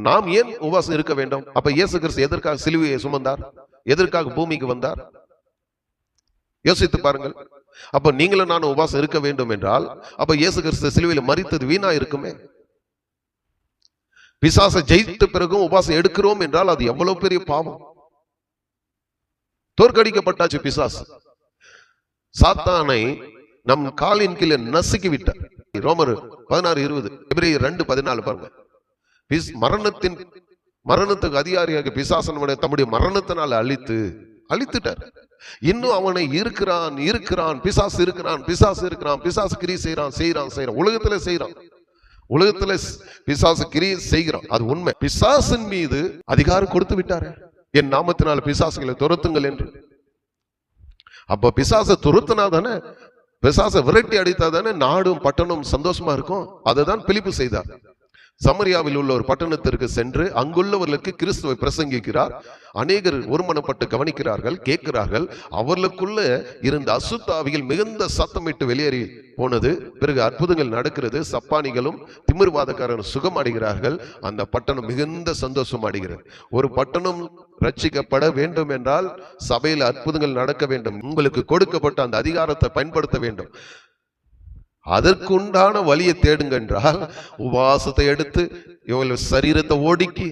நாம் ஏன் உபவாசம் இருக்க வேண்டும்? அப்ப இயேசு கிறிஸ்து எதற்காக சிலுவையை சுமந்தார்? எதற்காக பூமிக்கு வந்தார்? யோசித்து பாருங்கள். அப்ப நீங்களும் நானும் உபவாசம் இருக்க வேண்டும் என்றால் அப்ப இயேசு கிறிஸ்து சிலுவையில் மரித்தது வீணா இருக்குமே. பிசாசை ஜெயித்த பிறகும் உபவாசம் எடுக்கிறோம் என்றால் அது எவ்வளவு பெரிய பாவம். தோற்கடிக்கப்பட்டாச்சு பிசாசு. சாத்தானை நம் காலின் கீழே நசுக்கி விட்டார். ரோமர் 16:20, எபிரேயர் 2:14 பாருங்க. மரணத்துக்கு அதிகாரியாக பிசாசன் தம்முடைய மரணத்தினால் அழித்துட்டார். இன்னும் அவனை இருக்கிறான் பிசாசு இருக்கிறான் பிசாசு கிரியை செய்யறான் உலகத்துல பிசாசு கிரியை செய்கிறான். அது உண்மை. பிசாசின் மீது அதிகாரம் கொடுத்து விட்டாரு. என் நாமத்தினால் பிசாசுகளை துரத்துங்கள் என்று. அப்ப பிசாசை துரத்துனா தானே, பிசாசை விரட்டி அடித்தா தானே நாடும் பட்டணம் சந்தோஷமா இருக்கும். அதை தான் பிலிப்பு செய்தார். சமரியாவில் உள்ள ஒரு பட்டணத்திற்கு சென்று அங்குள்ளவர்களுக்கு கிறிஸ்துவை பிரசங்கிக்கிறார். அநேகர் ஒருமனப்பட்டு கவனிக்கிறார்கள், கேட்கிறார்கள். அவர்களுக்குள்ள இருந்த அசுத்தாவிகள் மிகுந்த சத்தமிட்டு வெளியேறி போனது. பிறகு அற்புதங்கள் நடக்கிறது. சப்பானிகளும் திமிர்வாதக்காரரும் சுகம் அடைகிறார்கள். அந்த பட்டணம் மிகுந்த சந்தோஷம் அடைகிறது. ஒரு பட்டணம் ரட்சிக்கப்பட வேண்டும் என்றால் சபையில் அற்புதங்கள் நடக்க வேண்டும். உங்களுக்கு கொடுக்கப்பட்ட அந்த அதிகாரத்தை பயன்படுத்த வேண்டும். அதற்குண்டான வழியை தேடுங்க என்றால் உபவாசத்தை எடுத்து இவங்க சரீரத்தை ஒடுக்கி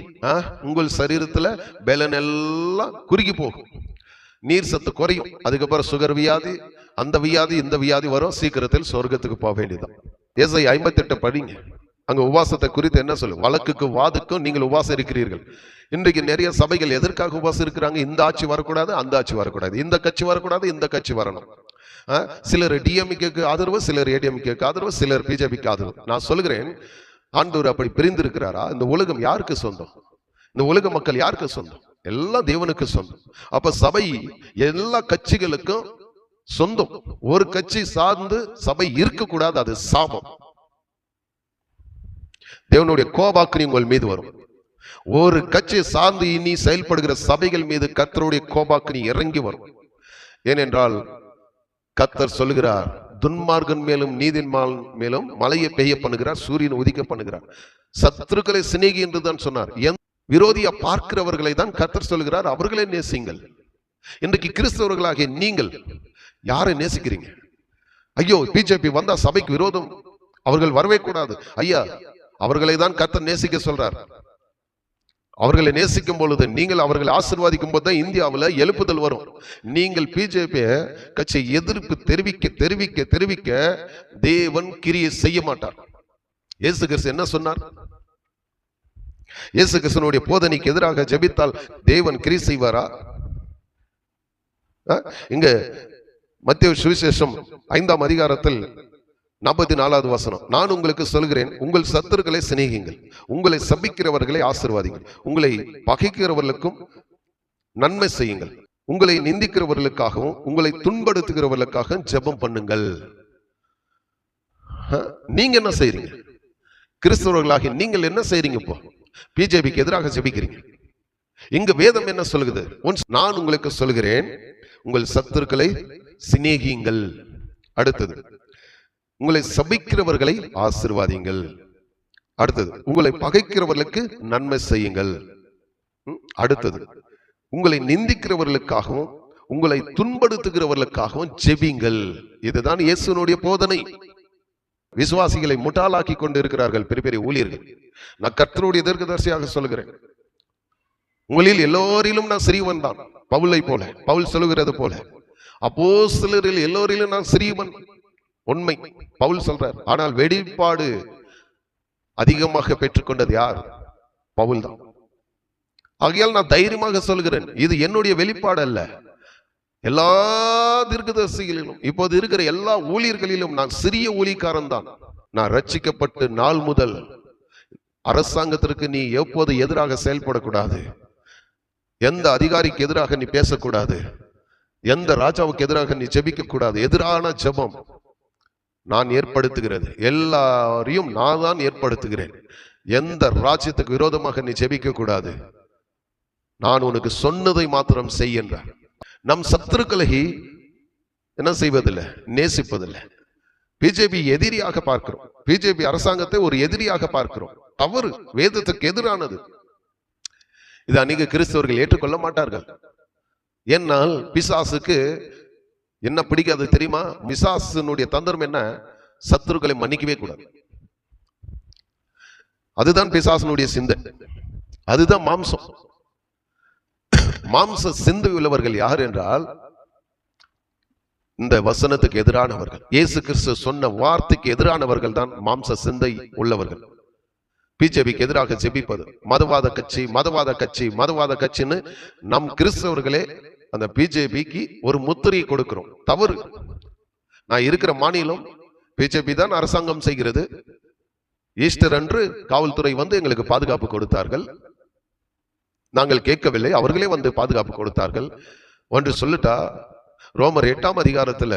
உங்கள் சரீரத்துல பலன் எல்லாம் குறுகி போகும், நீர் சத்து குறையும். அதுக்கப்புறம் சுகர் வியாதி, அந்த வியாதி இந்த வியாதி வரும். சீக்கிரத்தில் சொர்க்கத்துக்கு போக வேண்டியதான். ஏசாயா 58 படிங்க. அங்க உபவாசத்தை குறித்து என்ன சொல்லு? வழக்குக்கு வாதுக்கும் நீங்கள் உபவாசம் இருக்கிறீர்கள். இன்றைக்கு நிறைய சபைகள் எதற்காக உபவாசம் இருக்கிறாங்க? இந்த ஆட்சி வரக்கூடாது, அந்த ஆட்சி வரக்கூடாது, இந்த கட்சி வரக்கூடாது, இந்த கட்சி வரணும். சிலர் டிஎம்கேக்கு ஆதரவு, சிலர் ஏடிஎம்கேக்கு ஆதரவு, சிலர் பிஜேபிக்கு ஆதரவு. நான் சொல்கிறேன், ஆண்டவர் அப்படி பிரிந்து இருக்கிறாரா? இந்த உலகம் யாருக்கு சொந்தம்? இந்த உலக மக்கள் யாருக்கு சொந்தம்? எல்லாம் தேவனுக்கு சொந்தம். அப்ப சபை எல்லா கட்சிகளுக்கும் சொந்தம். ஒரு கட்சி சார்ந்து சபை இருக்கக்கூடாது, அது சாபம். தேவனுடைய கோபாக்கினி உங்கள் மீது வரும். ஒரு கட்சி சார்ந்து இனி செயல்படுகிற சபைகள் மீது கர்த்தருடைய கோபாக்கினி இறங்கி வரும். ஏனென்றால் கர்த்தர் சொல்லுகிறார், துன்மார்கன் மேலும் நீதின் மேலும் மலையை பெய்ய பண்ணுகிறார், சூரியன் உதிக்க பண்ணுகிறார். சத்துருக்களை சிநேகி என்று தான் சொன்னார். விரோதியா பார்க்கிறவர்களை தான் கர்த்தர் சொல்லுகிறார், அவர்களை நேசிங்கள். இன்றைக்கு கிறிஸ்தவர்களாகிய நீங்கள் யாரை நேசிக்கிறீங்க? ஐயோ பிஜேபி வந்தா சபைக்கு விரோதம், அவர்கள் வரவே கூடாது. ஐயா, அவர்களை தான் கர்த்தர் நேசிக்க சொல்றார். அவர்களை நேசிக்கும் பொழுது, நீங்கள் அவர்களை ஆசீர்வாதிக்கும் போது தான் இந்தியாவில் எழுப்புதல் வரும். நீங்கள் பிஜேபி கட்சி எதிர்ப்பு தெரிவிக்க தேவன் கிரியை செய்ய மாட்டார். இயேசு கிறிஸ்து என்ன சொன்னார்? இயேசு கிறிஸ்துவினுடைய போதனைக்கு எதிராக ஜெபித்தால் தேவன் கிரியை செய்வாரா? இங்க மத்தேயு சுவிசேஷம் 5ஆம் அதிகாரத்தில் 44வது வசனம், நான் உங்களுக்கு சொல்கிறேன், உங்கள் சத்துருக்களை சிநேகியுங்கள், உங்களை சபிக்கிறவர்களை ஆசீர்வாதிங்கள், உங்களை பகைக்கிறவர்களுக்கும் நன்மை செய்யுங்கள், உங்களை நிந்திக்கிறவர்களுக்காகவும் உங்களை துன்படுத்துகிறவர்களுக்காக ஜெபம் பண்ணுங்கள். நீங்க என்ன செய்றீங்க? கிறிஸ்தவர்களாகி நீங்கள் என்ன செய்றீங்க? இப்போ பிஜேபிக்கு எதிராக ஜெபிக்கிறீங்க. இங்க வேதம் என்ன சொல்லுகிறது? நான் உங்களுக்கு சொல்கிறேன், உங்கள் சத்துருக்களை சிநேகியுங்கள். அடுத்தது, உங்களை சபிக்கிறவர்களை ஆசீர்வாதிங்கள். அடுத்தது, உங்களை பகைக்கிறவர்களுக்கு நன்மை செய்யுங்கள். அடுத்தது, உங்களை நிந்திக்கிறவர்களுக்காகவும் உங்களை துன்படுத்துகிறவர்களுக்காகவும் ஜெபிங்கள். இதுதான் இயேசுனுடைய போதனை. விசுவாசிகளை முட்டாளாக்கி கொண்டு இருக்கிறார்கள் பெரிய பெரிய ஊழியர்கள். நான் கர்த்தருடைய தீர்க்கதரிசியாக சொல்கிறேன், உங்களில் எல்லோரிலும் நான் சிறியவன் தான். பவுலை போல, பவுல் சொல்லுகிறது போல, அப்போஸ்தலரில் எல்லோரிலும் நான் சிறியவன். உண்மை, பவுல் சொல்றார். ஆனால் வெளிப்பாடு அதிகமாக பெற்றுக்கொண்டது யார்? பவுல் தான். ஆகையால் நான் தைரியமாக சொல்கிறேன், இது என்னுடைய வெளிப்பாடு அல்ல. எல்லா தீர்க்கதரிசிகளிலும், இப்போது இருக்கிற எல்லா ஊழியர்களிலும் நான் சிறிய ஊழியக்காரன் தான். நான் ரட்சிக்கப்பட்டு நாள் முதல் அரசாங்கத்திற்கு நீ எப்போது எதிராக செயல்படக்கூடாது, எந்த அதிகாரிக்கு எதிராக நீ பேசக்கூடாது, எந்த ராஜாவுக்கு எதிராக நீ ஜெபிக்க கூடாது. எதிரான ஜெபம் நான் ஏற்படுத்துகிறது, எல்லாரையும் நான் தான் ஏற்படுத்துகிறேன். எந்த ராஜ்யத்துக்கு விரோதமாக நீ ஜெபிக்க கூடாது. நான் உனக்கு சொன்னதை மாத்திரம் செய் என்றார். நம் சத்துருக்களை என்ன செய்வதில்லை? நேசிப்பதில்லை. பிஜேபி எதிரியாக பார்க்கிறோம். பிஜேபி அரசாங்கத்தை ஒரு எதிரியாக பார்க்கிறோம். தவறு, வேதத்துக்கு எதிரானது. இது அநேக கிறிஸ்தவர்கள் ஏற்றுக்கொள்ள மாட்டார்கள். ஏன்னால் பிசாசுக்கு என்ன பிடிக்காது தெரியுமா? பிசாசுனுடைய தந்திரம் என்ன? சத்துருக்களை மன்னிக்கவே கூடாது. அதுதான் பிசாசுனுடைய சிந்தை, அதுதான் மாம்சம். மாம்ச சிந்தை உள்ளவர்கள் யார் என்றால் இந்த வசனத்துக்கு எதிரானவர்கள், இயேசு கிறிஸ்து சொன்ன வார்த்தைக்கு எதிரானவர்கள் தான் மாம்ச சிந்தை உள்ளவர்கள். பிஜேபிக்கு எதிராக ஜெபிப்பது, மதவாத கட்சி மதவாத கட்சி மதவாத கட்சின்னு நம் கிறிஸ்தவர்களே அந்த பிஜேபிக்கு ஒரு முத்திரையை கொடுக்கிறோம். தவறு. நான் இருக்கிற மாநிலம் பிஜேபி தான் அரசாங்கம் செய்கிறது. ஈஸ்டர் அன்று காவல்துறை வந்து எங்களுக்கு பாதுகாப்பு கொடுத்தார்கள். நாங்கள் கேட்கவில்லை, அவர்களே வந்து பாதுகாப்பு கொடுத்தார்கள். ஒன்று சொல்லிட்டா, ரோமர் 8ஆம் அதிகாரத்துல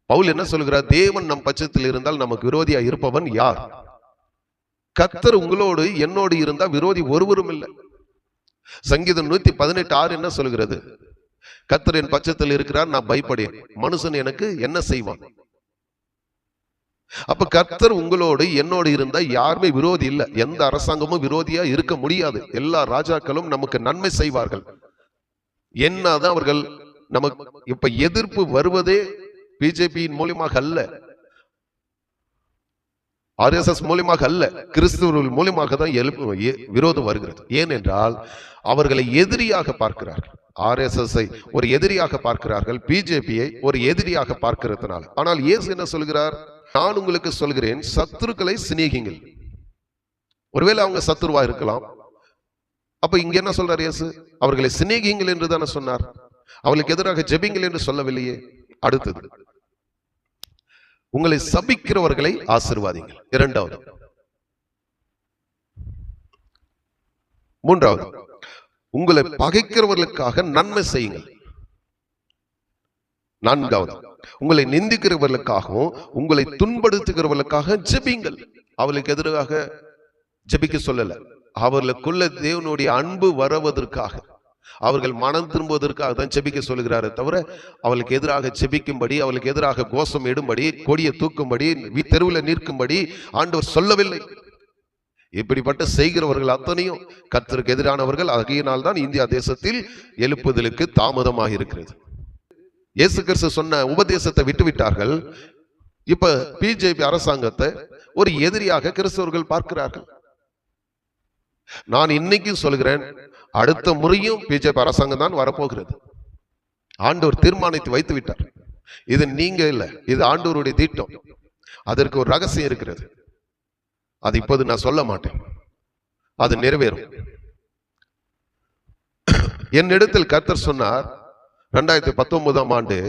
பவுல் என்ன சொல்கிறார்? தேவன் நம் பட்சத்தில் இருந்தால் நமக்கு விரோதியா இருப்பவன் யார்? கர்த்தர் உங்களோடு என்னோடு இருந்தா விரோதி ஒருவரும் இல்லை. சங்கீதம் 118:6 என்ன சொல்கிறது? கர்த்தர் என் பட்சத்தில் இருக்கிறார், நான் பயப்படேன், மனுஷன் எனக்கு என்ன செய்வான்? அப்ப கர்த்தர் உங்களோடு என்னோடு இருந்தா யாருமே விரோதி இல்லை. எந்த அரசாங்கமும் விரோதியா இருக்க முடியாது. எல்லா ராஜாக்களும் நமக்கு நன்மை செய்வார்கள். என்னதான் அவர்கள் நமக்கு இப்ப எதிர்ப்பு வருவதே பிஜேபியின் மூலமாக அல்ல, ஆர்எஸ்எஸ் மூலமாக அல்ல, கிறிஸ்துவர்கள் மூலமாக தான் விரோதம் வருகிறது. ஏனென்றால் அவர்களை எதிரியாக பார்க்கிறார்கள். ஆர்எஸ்எஸ் ஒரு எதிரியாக பார்க்கிறார்கள், பிஜேபியை ஒரு எதிரியாக பார்க்கிறதுனால. ஆனால் இயேசு என்ன சொல்கிறார்? நான் உங்களுக்கு சொல்கிறேன், சத்துருக்களை சிநேகிங்கள். ஒருவேளை அவங்க சத்துருவா இருக்கலாம். அப்ப இங்க என்ன சொல்றார் இயேசு? அவர்களை சிநேகிங்கள் என்று தானே சொன்னார். அவர்களுக்கு எதிராக ஜெபிங்கள் என்று சொல்லவில்லையே. அடுத்தது, உங்களை சபிக்கிறவர்களை ஆசீர்வாதிங்கள். இரண்டாவது. மூன்றாவது, உங்களை பகைக்கிறவர்களுக்காக நன்மை செய்யுங்கள். நான்காவது, உங்களை நிந்திக்கிறவர்களுக்காகவும் உங்களை துன்படுத்துகிறவர்களுக்காக ஜெபிங்கள். அவர்களுக்கு எதிராக ஜெபிக்க சொல்லல, அவர்களுக்குள்ள தேவனுடைய அன்பு வருவதற்காக, அவர்கள் மனம் திரும்புவதற்காக தான் ஜெபிக்க சொல்லுகிறாரே தவிர அவளுக்கு எதிராக ஜெபிக்கும்படி, அவளுக்கு எதிராக கோஷம் இடும்படி, கொடியை தூக்கும்படி, தெருவில் நிற்கும்படி ஆண்டவர் சொல்லவில்லை. இப்படிப்பட்ட செய்கிறவர்கள் அத்தனையும் கர்த்தருக்கு எதிரானவர்கள். ஆகையினால் தான் இந்தியா தேசத்தில் எழுப்புதலுக்கு தாமதமாக இருக்கிறது. இயேசு கிறிஸ்து சொன்ன உபதேசத்தை விட்டுவிட்டார்கள். இப்ப பிஜேபி அரசாங்கத்தை ஒரு எதிரியாக கிறிஸ்தவர்கள் பார்க்கிறார்கள். நான் இன்னைக்கும் சொல்கிறேன், அடுத்த முறையும் பிஜேபி அரசாங்கம் தான் வரப்போகிறது. ஆண்டவர் தீர்மானித்து வைத்து விட்டார். இது நீங்க இல்ல, இது ஆண்டவருடைய திட்டம். அதற்கு ஒரு ரகசியம் இருக்கிறது, அது இப்போது நான் சொல்ல மாட்டேன். அது நிறைவேறும். என்னிடத்தில் கர்த்தர் சொன்னார், 2019ஆம் ஆண்டு,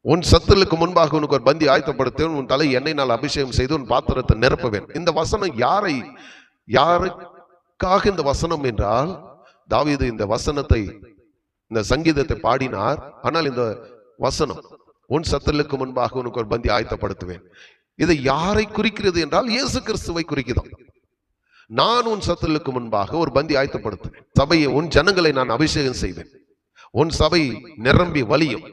உன் சத்துருக்கு முன்பாக உனக்கு ஒரு பந்தி ஆயத்தப்படுத்துவேன், உன் தலை எண்ணெயினால் அபிஷேகம் செய்து உன் பாத்திரத்தை நிரப்புவேன். இந்த வசனம் யாருக்காக இந்த வசனம் என்றால், தாவீது இந்த வசனத்தை, இந்த சங்கீதத்தை பாடினார். ஆனால் இந்த வசனம், உன் சத்துருக்கு முன்பாக உனக்கு ஒரு பந்தி ஆயத்தப்படுத்துவேன், இது யாரை குறிக்கிறது என்றால் இயேசு கிறிஸ்துவை குறிக்குதான். நான் உன் சத்துருக்கு முன்பாக ஒரு பந்தி ஆயத்தப்படுத்துவேன், சபையை, உன் ஜனங்களை நான் அபிஷேகம் செய்வேன், உன் சபை நிரம்பி வலியும்.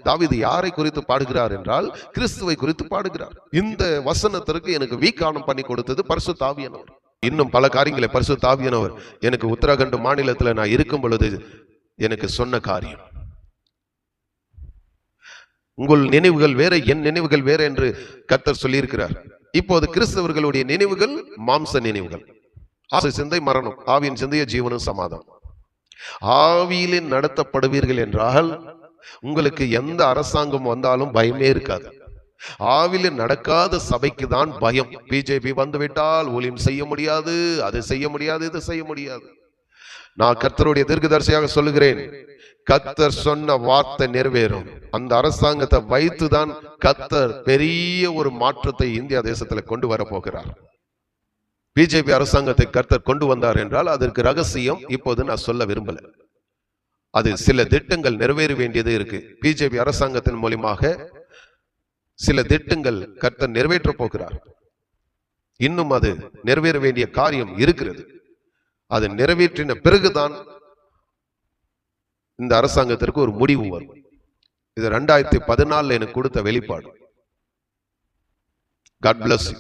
தாவீது யாரை குறித்து பாடுகிறார் என்றால் கிறிஸ்துவை குறித்து பாடுகிறார். இந்த வசனத்திற்கு எனக்கு வீக்கானம் பண்ணி கொடுத்தது பரிசுத்த ஆவியானவர். இன்னும் பல காரியங்களை பரிசுத்த ஆவியானவர் எனக்கு உத்தரகண்ட் மாநிலத்தில் நான் இருக்கும் பொழுது எனக்கு சொன்ன காரியம். உங்கள் நினைவுகள் வேற, என் நினைவுகள் வேற என்று கர்த்தர் சொல்லியிருக்கிறார். இப்போது கிறிஸ்தவர்களுடைய நினைவுகள் மாம்ச நினைவுகள். ஆசை சிந்தை மரணம், ஆவியின் சிந்தைய ஜீவனும் சமாதானம். ஆவியிலே நடத்தப்படுவீர்கள் என்றால் உங்களுக்கு எந்த அரசாங்கம் வந்தாலும் பயமே இருக்காது. ஆவியிலே நடக்காத சபைக்கு தான் பயம். பிஜேபி வந்துவிட்டால் ஊழியம் செய்ய முடியாது, அது செய்ய முடியாது, இது செய்ய முடியாது. நான் கர்த்தருடைய தீர்க்கதரிசியாக சொல்லுகிறேன், கர்த்தர் சொன்ன வார்த்தை நிறைவேறும். அந்த அரசாங்கத்தை வைத்துதான் கர்த்தர் பெரிய ஒரு மாற்றத்தை இந்தியா தேசத்துல கொண்டு வர போகிறார். பிஜேபி அரசாங்கத்தை கர்த்தர் கொண்டு வந்தார் என்றால் அதற்கு ரகசியம் இப்போது நான் சொல்ல விரும்பல. அது சில திட்டங்கள் நிறைவேற வேண்டியது இருக்கு. பிஜேபி அரசாங்கத்தின் மூலமாக சில திட்டங்கள் கர்த்தர் நிறைவேற்ற போகிறார். இன்னும் அது நிறைவேற வேண்டிய காரியம் இருக்கிறது. அது நிறைவேற்றின பிறகுதான் இந்த அரசாங்கத்திற்கு ஒரு முடிவு வரும். இது 2014 எனக்கு கொடுத்த வெளிப்பாடு. God bless you.